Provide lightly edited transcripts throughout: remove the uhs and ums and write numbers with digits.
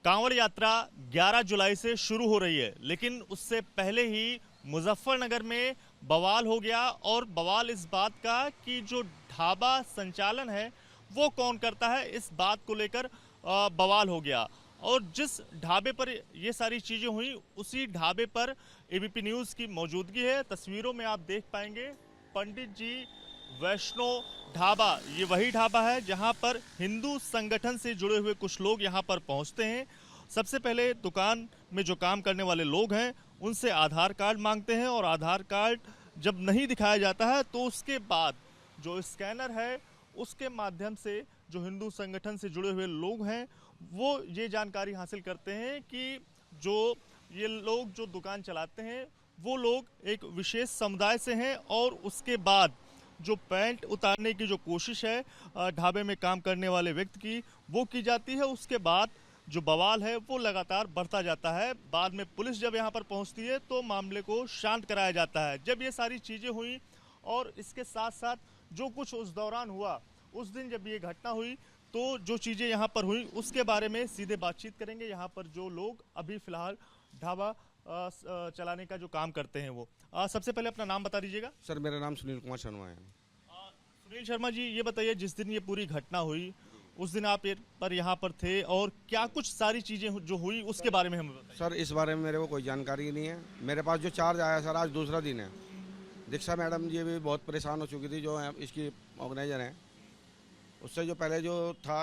कांवड़ यात्रा 11 जुलाई से शुरू हो रही है, लेकिन उससे पहले ही मुजफ्फरनगर में बवाल हो गया। और बवाल इस बात का कि जो ढाबा संचालन है वो कौन करता है, इस बात को लेकर बवाल हो गया। और जिस ढाबे पर ये सारी चीज़ें हुई, उसी ढाबे पर एबीपी न्यूज़ की मौजूदगी है। तस्वीरों में आप देख पाएंगे पंडित जी वैष्णो ढाबा। ये वही ढाबा है जहां पर हिंदू संगठन से जुड़े हुए कुछ लोग यहां पर पहुंचते हैं। सबसे पहले दुकान में जो काम करने वाले लोग हैं उनसे आधार कार्ड मांगते हैं, और आधार कार्ड जब नहीं दिखाया जाता है तो उसके बाद जो स्कैनर है उसके माध्यम से जो हिंदू संगठन से जुड़े हुए लोग हैं वो ये जानकारी हासिल करते हैं कि जो ये लोग जो दुकान चलाते हैं वो लोग एक विशेष समुदाय से हैं। और उसके बाद जो पैंट उतारने की जो कोशिश है ढाबे में काम करने वाले व्यक्ति की, वो की जाती है। उसके बाद जो बवाल है वो लगातार बढ़ता जाता है। बाद में पुलिस जब यहाँ पर पहुँचती है तो मामले को शांत कराया जाता है। जब ये सारी चीज़ें हुई और इसके साथ साथ जो कुछ उस दौरान हुआ, उस दिन जब ये घटना हुई, तो जो चीज़ें यहाँ पर हुई उसके बारे में सीधे बातचीत करेंगे यहाँ पर जो लोग अभी फ़िलहाल ढाबा चलाने का जो काम करते हैं वो। सबसे पहले अपना नाम बता दीजिएगा। सर मेरा नाम सुनील कुमार शर्मा है। सुनील शर्मा जी, ये बताइए जिस दिन ये पूरी घटना हुई उस दिन आप पर यहाँ पर थे, और क्या कुछ सारी चीज़ें जो हुई उसके बारे में हमें बताइए। सर इस बारे में मेरे को कोई जानकारी नहीं है। मेरे पास जो चार्ज आया सर, आज दूसरा दिन है। दीक्षा मैडम जी भी बहुत परेशान हो चुकी थी, जो इसकी ऑर्गेनाइजर हैं। उससे जो पहले जो था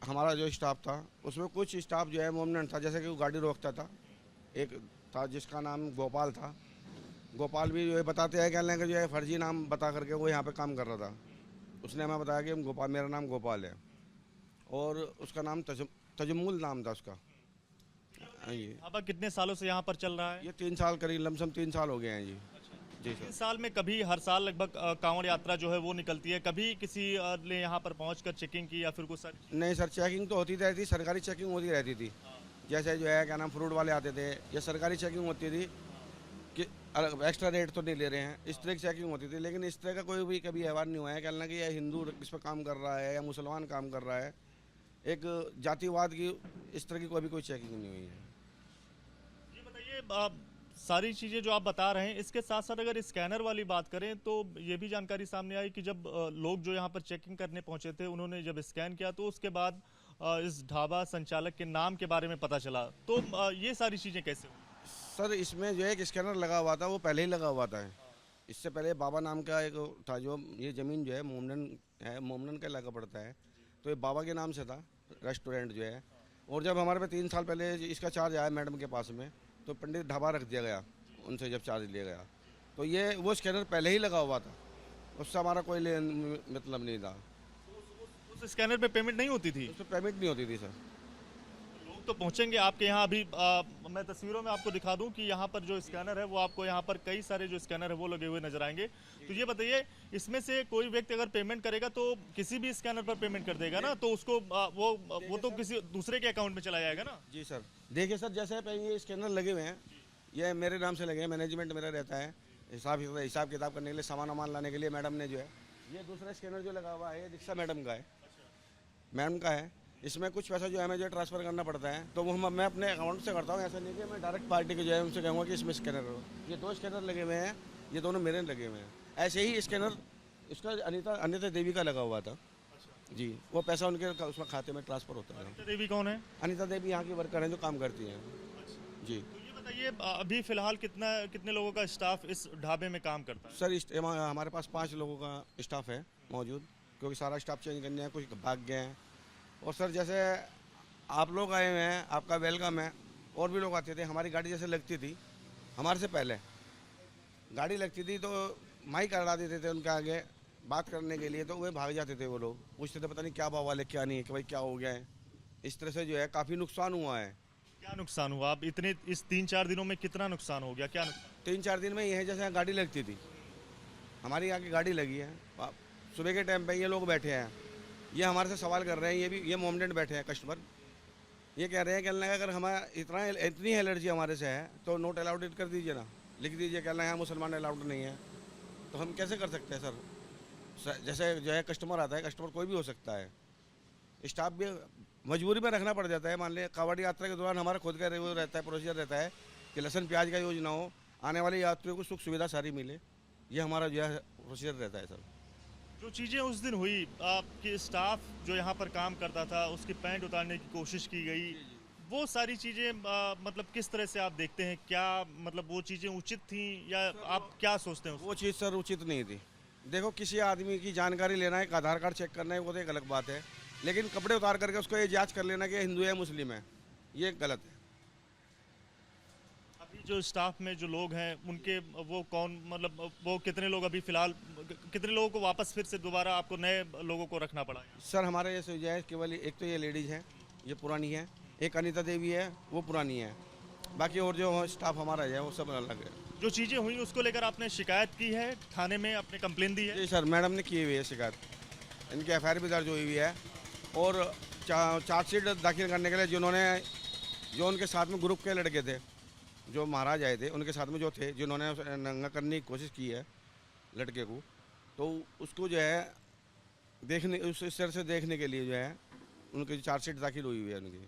हमारा जो स्टाफ था, उसमें कुछ स्टाफ जो है मोमनेंट था, जैसे कि वो गाड़ी रोकता था। एक था जिसका नाम गोपाल था। गोपाल भी जो है बताते हैं कहने कि जो है फर्जी नाम बता करके वो यहाँ पे काम कर रहा था। उसने हमें बताया कि गोपाल, मेरा नाम गोपाल है और उसका नाम तजमुल नाम था उसका। ये ढाबा कितने सालों से यहाँ पर चल रहा है? ये 3 साल करीब, लमसम 3 साल हो गए हैं जी। जी सर। 3 साल में कभी हर साल लगभग कांवड़ यात्रा जो है वो निकलती है, कभी किसी ने यहाँ पर पहुँचकर चेकिंग की या फिर कुछ नहीं सर, चेकिंग तो होती रहती, सरकारी चेकिंग होती रहती थी। जैसे जो है क्या नाम फ्रूट वाले आते थे, ये सरकारी चेकिंग होती थी कि एक्स्ट्रा रेट तो नहीं ले रहे हैं, इस तरह की चेकिंग होती थी। लेकिन इस तरह का कोई भी कभी व्यवहार नहीं हुआ है कहना कि यह हिंदू इस पर काम कर रहा है या मुसलमान काम कर रहा है। एक जातिवाद की इस तरह की कोई चेकिंग नहीं हुई है। ये बताइए, सारी चीज़ें जो आप बता रहे हैं इसके साथ साथ अगर स्कैनर वाली बात करें तो ये भी जानकारी सामने आई कि जब लोग जो यहाँ पर चेकिंग करने पहुंचे थे उन्होंने जब स्कैन किया तो उसके बाद इस ढाबा संचालक के नाम के बारे में पता चला। तो ये सारी चीज़ें कैसे हुई? सर इसमें जो है एक स्कैनर लगा हुआ था, वो पहले ही लगा हुआ था। इससे पहले बाबा नाम का एक था, जो ये ज़मीन जो है मोमनन का इलाका पड़ता है, तो ये बाबा के नाम से था रेस्टोरेंट जो है। और जब हमारे पे 3 साल पहले इसका चार्ज आया मैडम के पास में, तो पंडित ढाबा रख दिया गया उनसे जब चार्ज लिया गया। तो ये वो स्कैनर पहले ही लगा हुआ था, उससे हमारा कोई मतलब नहीं था। उस स्कैनर पे पेमेंट नहीं होती थी? उस पर पेमेंट नहीं होती थी सर। लोग तो पहुंचेंगे आपके यहाँ अभी। मैं तस्वीरों में आपको दिखा दूं कि यहाँ पर जो स्कैनर है वो आपको यहाँ पर कई सारे जो स्कैनर है वो लगे हुए नजर आएंगे। तो ये बताइए, इसमें से कोई व्यक्ति अगर पेमेंट करेगा तो किसी भी स्कैनर पर पेमेंट कर देगा ना, तो उसको वो तो किसी दूसरे के अकाउंट में चला जाएगा ना? जी सर। देखिए सर, जैसे ये स्कैनर लगे हुए हैं, ये मेरे नाम से लगे हैं, मैनेजमेंट मेरा रहता है। हिसाब किताब करने के लिए, सामान वामान लाने के लिए मैडम ने जो है, ये दूसरा स्कैनर जो लगा हुआ है ये दीक्षा मैडम का है। मैडम का है। इसमें कुछ पैसा जो है हमें जो ट्रांसफ़र करना पड़ता है, तो वो मैं अपने अकाउंट से करता हूँ। ऐसा नहीं कि मैं डायरेक्ट पार्टी को जो है उनसे कहूँगा कि इसमें स्कैनर करो। ये 2 स्कैनर लगे हुए हैं, ये दोनों मेरे लगे हुए हैं। ऐसे ही स्कैनर इसका अनिता देवी का लगा हुआ था जी। वो पैसा उनके उसमें खाते में ट्रांसफ़र होता है। अनिता देवी कौन है? अनिता देवी यहाँ की वर्कर हैं जो काम करती हैं जी। तो ये बताइए, अभी फिलहाल कितने लोगों का स्टाफ इस ढाबे में काम करता है? सर हमारे पास 5 लोगों का स्टाफ है मौजूद, क्योंकि सारा स्टाफ चेंज करने हैं, कुछ भाग गए हैं। और सर जैसे आप लोग आए हुए हैं, आपका वेलकम है। और भी लोग आते थे, हमारी गाड़ी जैसे लगती थी, हमारे से पहले गाड़ी लगती थी तो माइक लड़ा देते थे उनके आगे बात करने के लिए, तो वे भाग जाते थे। वो लोग पूछते थे पता नहीं क्या भाव वाले, क्या नहीं है, कि भाई क्या हो गया है। इस तरह से जो है काफ़ी नुकसान हुआ है। क्या नुकसान हुआ? आप इतने इस 3-4 दिनों में कितना नुकसान हो गया? क्या नुकसान? 3-4 दिन में ये है जैसे गाड़ी लगती थी, हमारी यहाँ की गाड़ी लगी है। सुबह के टाइम पे ये लोग बैठे हैं, ये हमारे से सवाल कर रहे हैं। ये मोमडेंट बैठे हैं कस्टमर, ये कह रहे हैं कि अगर हमारा इतनी एलर्जी हमारे से है तो नोट अलाउड कर दीजिए ना, लिख दीजिए। कहना है मुसलमान अलाउड नहीं है, तो हम कैसे कर सकते हैं सर? जैसे जो है कस्टमर आता है, कस्टमर कोई भी हो सकता है। स्टाफ भी मजबूरी में रखना पड़ जाता है। मान लिया कावड़ यात्रा के दौरान हमारा खुद का वो रहता है, प्रोसीजर रहता है कि लहसुन प्याज का यूज ना हो, आने वाले यात्रियों को सुख सुविधा सारी मिले। ये हमारा जो है प्रोसीजर रहता है सर। जो चीज़ें उस दिन हुई, आपके स्टाफ जो यहाँ पर काम करता था उसकी पैंट उतारने की कोशिश की गई, वो सारी चीज़ें मतलब किस तरह से आप देखते हैं? क्या मतलब वो चीज़ें उचित थी या आप क्या सोचते हैं वो चीज़ सर उचित नहीं थी। देखो, किसी आदमी की जानकारी लेना है, एक आधार कार्ड चेक करना है, वो तो एक अलग बात है, लेकिन कपड़े उतार करके उसको ये जांच कर लेना कि हिंदू है मुस्लिम है, ये गलत है। अभी जो स्टाफ में जो लोग हैं उनके वो कौन, मतलब वो कितने लोग अभी फिलहाल, कितने लोगों को वापस फिर से दोबारा आपको नए लोगों को रखना पड़ा है? सर हमारे जैसे जो है केवल एक तो ये लेडीज़ है, ये पुरानी है, एक अनीता देवी है, वो पुरानी है, बाकी और जो स्टाफ हमारा है वो सब अलग है। जो चीज़ें हुई उसको लेकर आपने शिकायत की है थाने में, अपने कंप्लेन दी है? जी सर, मैडम ने की हुई है शिकायत, इनकी एफआईआर भी दर्ज हुई हुई है, और चार्जशीट दाखिल करने के लिए जो उनके साथ में ग्रुप के लड़के थे, जो महाराज आए थे, उनके साथ में जो थे, जिन्होंने नंगा करने की कोशिश की है लड़के को, तो उसको जो है देखने, उस स्तर से देखने के लिए जो है उनकी चार्जशीट दाखिल हुई हुई है उनकी।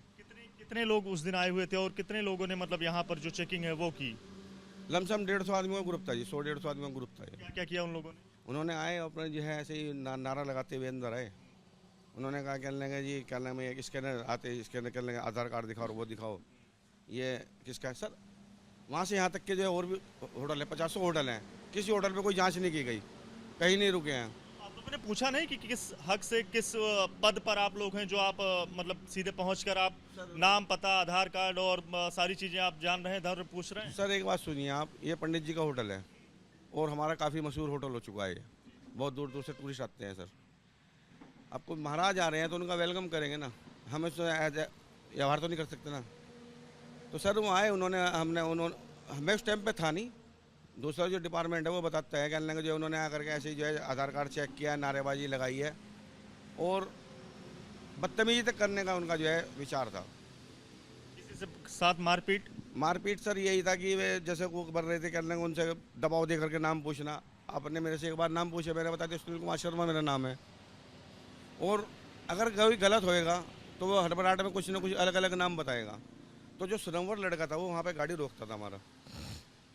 कितने लोग उस दिन आए हुए थे और कितने लोगों ने मतलब यहाँ पर जो चेकिंग है वो की? लमसम 150 आदमियों का ग्रुप था जी, 100-150 आदमियों का ग्रुप था ये। क्या क्या किया उन लोगों ने? उन्होंने आए अपने जो है ऐसे ही नारा लगाते हुए अंदर आए। उन्होंने कहा क्या लेंगे जी, क्या नाम है, स्कैनर आते, स्कैनर कर लेंगे, आधार कार्ड दिखाओ और वो दिखाओ, ये किसका है सर। वहाँ से यहाँ तक के जो है और भी होटल है, 50 होटल हैं, किसी होटल पे कोई जांच नहीं की गई, कहीं नहीं रुके हैं। आप लोगों ने पूछा नहीं कि किस हक से, किस पद पर आप लोग हैं जो आप मतलब सीधे पहुंचकर आप नाम, पता, आधार कार्ड और सारी चीज़ें आप जान रहे हैं, धर्म पूछ रहे हैं? सर एक बात सुनिए आप, ये पंडित जी का होटल है और हमारा काफ़ी मशहूर होटल हो चुका है ये, बहुत दूर दूर से टूरिस्ट आते हैं सर। आपको महाराज आ रहे हैं तो उनका वेलकम करेंगे ना, हम इसमें व्यवहार तो नहीं कर सकते ना। तो सर वो आए, उन्होंने हमें उस टाइम पे था नहीं, दूसरा जो डिपार्टमेंट है वो बताता है कहने लगे जो उन्होंने आकर के ऐसे ही जो है आधार कार्ड चेक किया, नारेबाजी लगाई है और बदतमीजी तक करने का उनका जो है विचार था। किसी से साथ मारपीट? मारपीट सर यही था कि वे जैसे वो कर रहे थे, कहने लगे उनसे दबाव दे करके नाम पूछना। आपने मेरे से एक बार नाम पूछा, मैंने बता दिया सुनील कुमार शर्मा मेरा नाम है, और अगर कोई गलत होएगा तो वो हड़बड़ाहट में कुछ ना कुछ अलग अलग नाम बताएगा। तो जो सुरंवर लड़का था वो वहाँ पे गाड़ी रोकता था, हमारा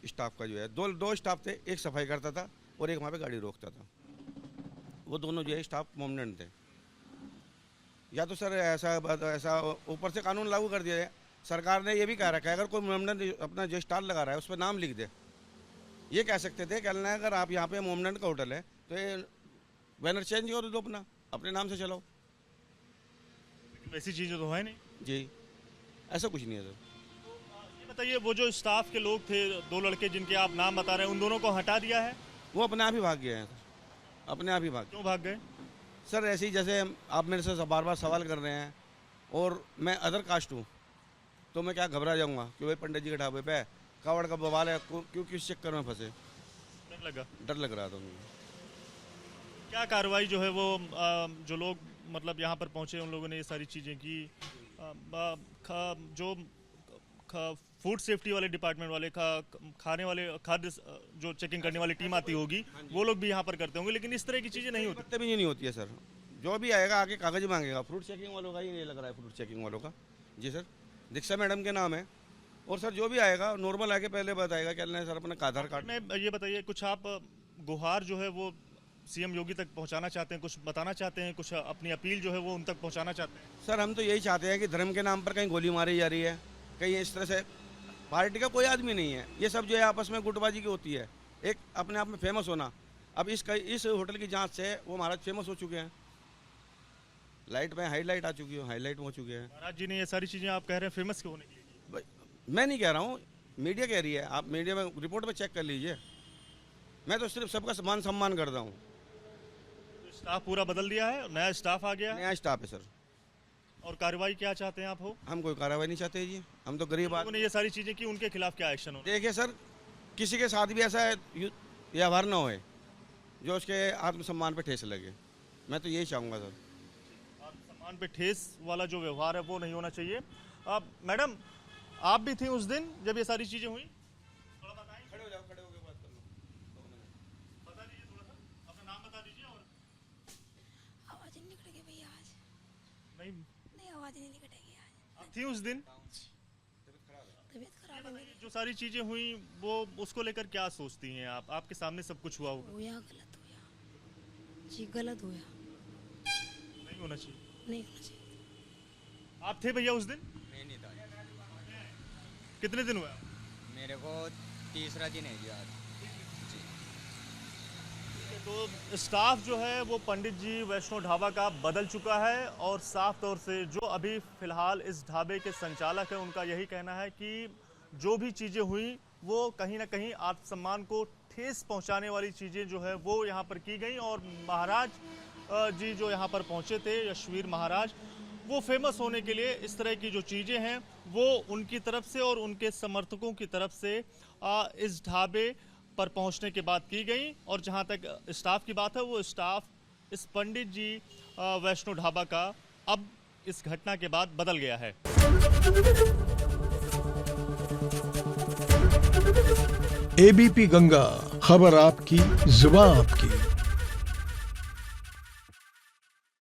स्टाफ का जो है दो स्टाफ थे, एक सफाई करता था और एक वहाँ पे गाड़ी रोकता था। वो दोनों जो है स्टाफ मोमनेंट थे। या तो सर ऐसा ऊपर से कानून लागू कर दिया है, सरकार ने ये भी कह रखा है अगर कोई मोमनेंट अपना जो स्टाल लगा रहा है उस पर नाम लिख दे। ये कह सकते थे कहना है अगर आप यहाँ पे मोमनेंट का होटल है तो ये बैनर चेंज कर दो, अपने नाम से चलाओ। वैसी चीज़ें तो है नहीं जी, ऐसा कुछ नहीं है सर। ये बताइए, वो जो स्टाफ के लोग थे, दो लड़के जिनके आप नाम बता रहे हैं, उन दोनों को हटा दिया है? वो अपने आप ही भाग गए हैं सर, अपने आप ही भाग। क्यों भाग गए? सर ऐसे ही जैसे आप मेरे से बार बार सवाल कर रहे हैं और मैं अदर कास्ट हूँ तो मैं क्या घबरा जाऊँगा कि भाई पंडित जी के ढाबे पे कावड़ का बवाल है, क्यों किस चक्कर में फंसे। डर लग रहा था मुझे। क्या कार्रवाई जो है वो जो लोग मतलब यहाँ पर पहुँचे उन लोगों ने ये सारी चीज़ें की, जो फूड सेफ्टी वाले डिपार्टमेंट वाले, खाने वाले, खाद्य जो चेकिंग करने वाली टीम आती होगी वो लोग भी यहाँ पर करते होंगे, लेकिन इस तरह की चीज़ें नहीं होती? बदतमीजी नहीं होती है सर, जो भी आएगा आके कागज मांगेगा। फ्रूट चेकिंग वालों का ही नहीं लग रहा है, फ्रूट चेकिंग वालों का जी सर, दीक्षा मैडम के नाम है। और सर जो भी आएगा नॉर्मल आके पहले बताएगा क्या लेना है सर, अपना आधार कार्ड। मैं ये बताइए, कुछ आप गुहार जो है वो सीएम योगी तक पहुंचाना चाहते हैं, कुछ बताना चाहते हैं, कुछ अपनी अपील जो है वो उन तक पहुंचाना चाहते हैं? सर हम तो यही चाहते हैं कि धर्म के नाम पर कहीं गोली मारी जा रही है, कहीं इस तरह से पार्टी का कोई आदमी नहीं है, ये सब जो है आपस में गुटबाजी की होती है, एक अपने आप में फेमस होना। अब इस होटल की जांच से वो महाराज फेमस हो चुके हैं, लाइट में हाईलाइट आ चुकी है, हाईलाइट हो चुके हैं। महाराज जी ने ये सारी चीज़ें आप कह रहे हैं फेमस क्यों होने के लिए? मैं नहीं कह रहा हूँ, मीडिया कह रही है, आप मीडिया में रिपोर्ट में चेक कर लीजिए। मैं तो सिर्फ सबका मान सम्मान करता हूँ। तो स्टाफ पूरा बदल दिया है, नया स्टाफ आ गया है? नया स्टाफ है सर। और कार्रवाई क्या चाहते हैं आप हो? हम कोई कार्रवाई नहीं चाहते जी, हम तो गरीब लोगों ने ये सारी चीज़ें की, उनके खिलाफ क्या एक्शन हो? देखिए सर, किसी के साथ भी ऐसा व्यवहार ना होए जो उसके आत्मसम्मान पे ठेस लगे, मैं तो यही चाहूँगा सर। आत्मसम्मान पे ठेस वाला जो व्यवहार है वो नहीं होना चाहिए। मैडम, आप भी थी उस दिन जब ये सारी चीज़ें हुई? थोड़ा बताएं। खड़े हो जाओ, खड़े होकर बात कर लो। बता दीजिए थोड़ा सा, अपना नाम बता दीजिए। और आवाज नहीं निकल गई भैया आज। नहीं, नहीं आवाज नहीं निकटेगी आज। आप थी उस दिन? तबीयत खराब है मेरी। जो सारी चीजें हुई वो उसको लेकर क्या सोचती हैं आप? आपके सामने सब कुछ हुआ होगा, हुआ गलत हुआ जी, गलत हुआ, नहीं होना चाहिए। नहीं होना चाहिए। आप थे भैया उस दिन? मैं नहीं था। कितने दिन हुआ? मेरे को तीसरा दिन है जी आज। तो स्टाफ जो है वो पंडित जी वैष्णो ढाबा का बदल चुका है और साफ तौर से जो अभी फिलहाल इस ढाबे के संचालक हैं उनका यही कहना है कि जो भी चीज़ें हुई वो कहीं ना कहीं आत्मसम्मान को ठेस पहुंचाने वाली चीज़ें जो है वो यहाँ पर की गई। और महाराज जी जो यहाँ पर पहुंचे थे, यशवीर महाराज, वो फेमस होने के लिए इस तरह की जो चीज़ें हैं वो उनकी तरफ से और उनके समर्थकों की तरफ से इस ढाबे पर पहुंचने के बाद की गई। और जहां तक स्टाफ की बात है, वो स्टाफ इस पंडित जी वैष्णो ढाबा का अब इस घटना के बाद बदल गया है। एबीपी गंगा, खबर आपकी, जुबान आपकी।